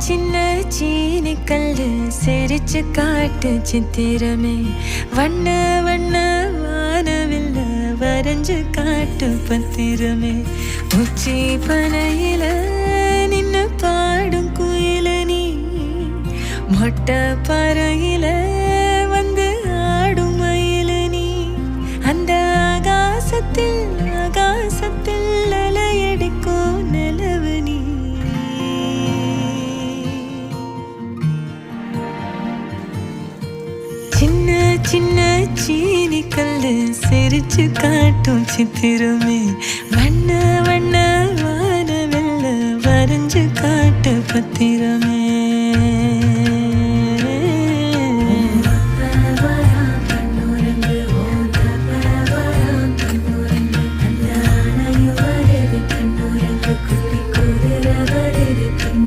சின்ன சீனி கல்லு சிரிச்சு காட்டு சித்திரமே வண்ண வண்ண வானவில்ல வரைஞ்சு காட்டு பத்திரமே உச்சி பனையில நின்னு பாடும் குயில நீ மொட்டை பறையில வந்து ஆடும் மயில நீ அந்த ஆகாசத்தில் ஆகாசத்தில் அலையடிக்கும் நிலவு நீ சின்ன சின்ன சீனி கல்லு சிரிச்சு காட்டும் சித்திரமே வண்ண வண்ண வானவெல்ல வரைஞ்சு காட்டு பத்திரமே